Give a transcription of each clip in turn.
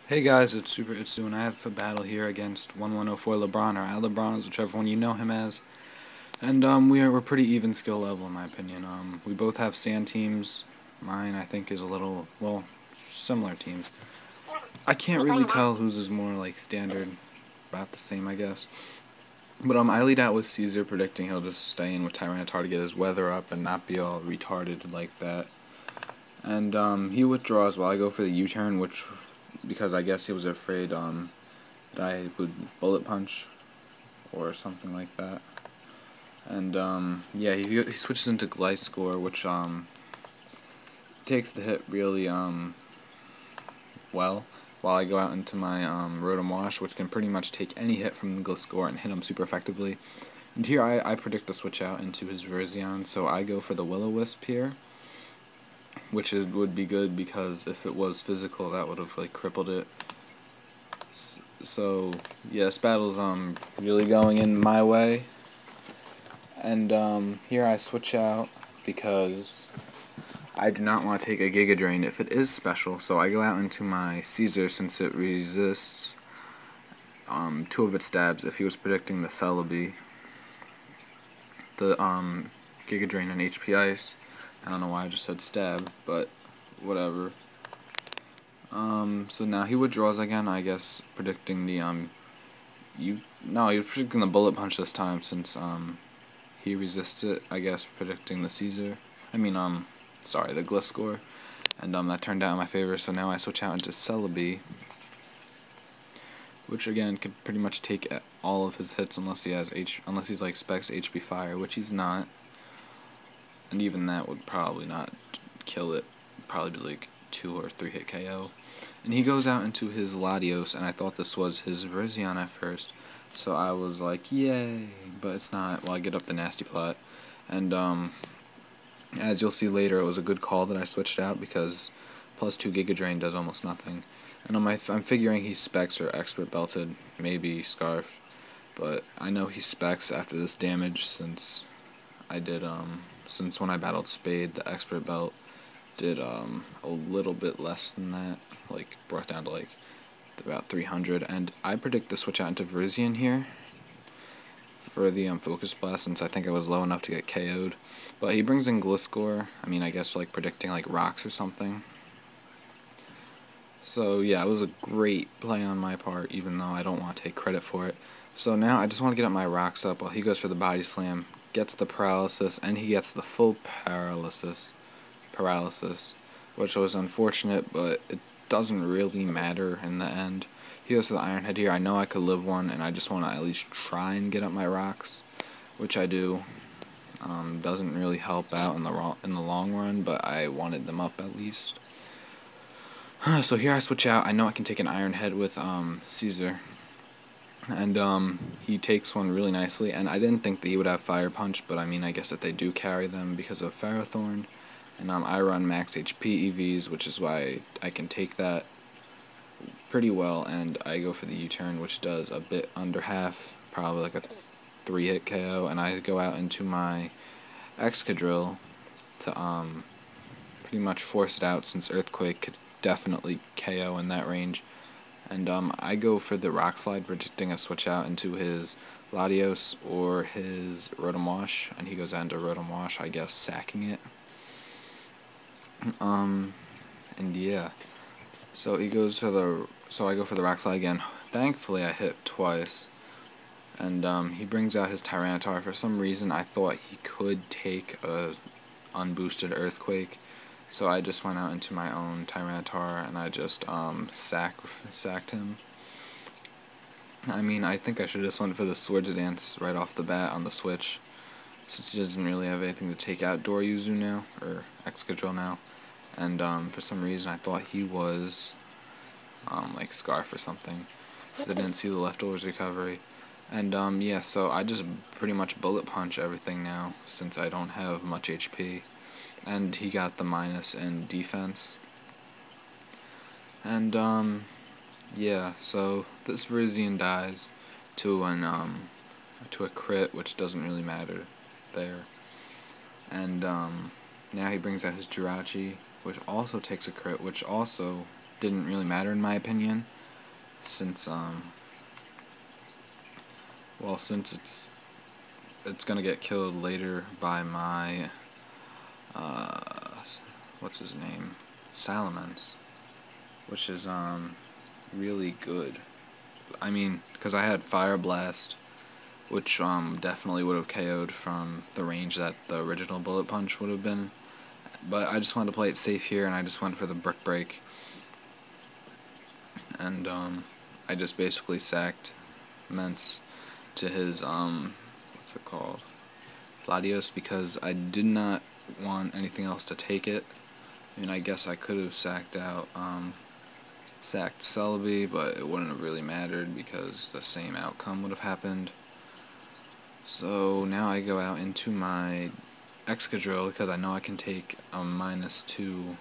Hey guys, it's Super Itsu, and I have a battle here against 1104Lebron, or Ilebronz, whichever one you know him as. And we're pretty even skill level in my opinion. We both have sand teams. Mine I think is a little, well, similar teams. I can't really tell whose is more like standard, about the same I guess. But I lead out with Caesar, predicting he'll just stay in with Tyranitar to get his weather up and not be all retarded like that. And he withdraws while I go for the U-turn, which, because I guess he was afraid that I would bullet punch or something like that. And yeah, he switches into Gliscor, which takes the hit really well. While I go out into my Rotom Wash, which can pretty much take any hit from the Gliscor and hit him super effectively. And here I predict a switch out into his Virizion, so I go for the Will-O-Wisp here, which would be good because if it was physical, that would have like crippled it. So yeah, this battle's really going in my way. And here I switch out because I do not want to take a Giga Drain if it is special, so I go out into my Caesar since it resists two of its stabs if he was predicting the Celebi. The Giga Drain and HP Ice. I don't know why I just said stab, but whatever. So now he withdraws again, I guess, predicting the he was predicting the Bullet Punch this time since he resists it, I guess, predicting the Caesar. Sorry, the Gliscor. And that turned out in my favor, so now I switch out into Celebi, which again could pretty much take all of his hits unless he's like specs HP Fire, which he's not. And even that would probably not kill it. Probably be like 2 or 3 hit KO. And he goes out into his Latios, and I thought this was his Virizion at first. So I was like, yay, but it's not. Well, I get up the Nasty Plot. And as you'll see later, it was a good call that I switched out because plus 2 Giga Drain does almost nothing. And I'm figuring he specs or expert belted, maybe Scarf. But I know he specs after this damage since I did, since when I battled Spade, the expert belt did a little bit less than that, like brought down to like about 300, and I predict to switch out into Virizion here for the Focus Blast since I think I was low enough to get KO'd. But he brings in Gliscor, I guess like predicting like rocks or something. So yeah, it was a great play on my part, even though I don't want to take credit for it. So now I just want to get up my rocks up while he goes for the Body Slam, gets the paralysis, and he gets the full paralysis, which was unfortunate, but it doesn't really matter in the end. He goes for the Iron Head here. I know I could live one, and I just want to at least try and get up my rocks, which I do. Doesn't really help out in the long run, but I wanted them up at least. So here I switch out. I know I can take an Iron Head with Caesar, and he takes one really nicely. And I didn't think that he would have Fire Punch, but I guess that they do carry them because of Ferrothorn. And I run max HP EVs, which is why I can take that pretty well. And I go for the U-turn, which does a bit under half, probably like a 3-hit KO. And I go out into my Excadrill to pretty much force it out, since Earthquake could definitely KO in that range. And I go for the Rock Slide, predicting a switch out into his Latios or his Rotom Wash, and he goes out into Rotom Wash, I guess, sacking it. And yeah, so he goes for I go for the Rock Slide again. Thankfully, I hit twice, and he brings out his Tyranitar. For some reason, I thought he could take a unboosted Earthquake, so I just went out into my own Tyranitar, and I just sacked him. I think I should have just went for the Swords Dance right off the bat on the switch, since he doesn't really have anything to take out Doryuzu now, or Excadrill now. And for some reason I thought he was like Scarf or something, because I didn't see the Leftovers recovery. And yeah, so I just pretty much bullet punch everything now, since I don't have much HP. And he got the minus in defense. And yeah, so this Virizion dies to a crit, which doesn't really matter there. And now he brings out his Jirachi, which also takes a crit, which also didn't really matter in my opinion. since since it's gonna get killed later by my what's his name, Salamence, which is really good. I mean, because I had Fire Blast, which definitely would have KO'd from the range that the original Bullet Punch would have been. But I just wanted to play it safe here, and I just went for the Brick Break. And I just basically sacked Mence to his what's it called, Fladios, because I did not want anything else to take it. I mean, I guess I could have sacked Celebi, but it wouldn't have really mattered because the same outcome would have happened. So now I go out into my Excadrill because I know I can take a -2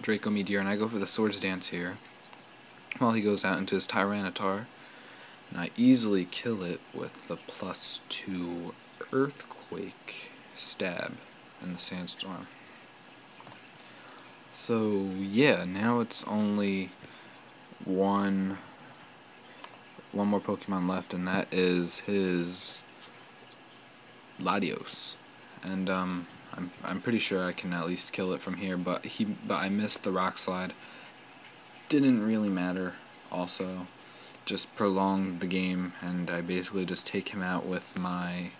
Draco Meteor, and I go for the Swords Dance here while he goes out into his Tyranitar, and I easily kill it with the +2 Earthquake Stab in the Sandstorm. So yeah, now it's only one more Pokemon left, and that is his Latios. And I'm pretty sure I can at least kill it from here, but I missed the Rock Slide. Didn't really matter. Also, just prolonged the game, and I basically just take him out with my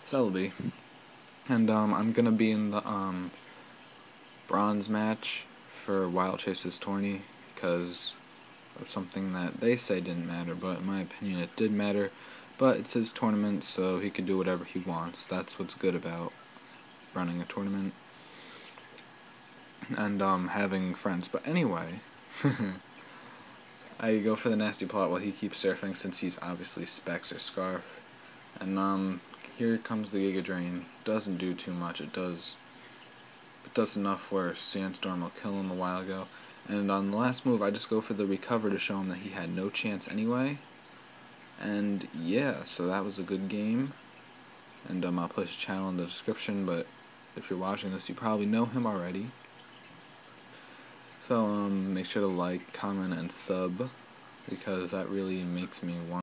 Celebi. And I'm gonna be in the bronze match for Wild Chase's tourney because of something that they say didn't matter, but in my opinion it did matter. But it's his tournament, so he can do whatever he wants. That's what's good about running a tournament and having friends. But anyway, I go for the Nasty Plot while he keeps surfing, since he's obviously Specs or Scarf. And here comes the Giga Drain. Doesn't do too much. It does enough where Sandstorm will kill him a while ago. And on the last move, I just go for the Recover to show him that he had no chance anyway. And yeah, so that was a good game. And I'll put his channel in the description, but if you're watching this, you probably know him already. So make sure to like, comment, and sub, because that really makes me want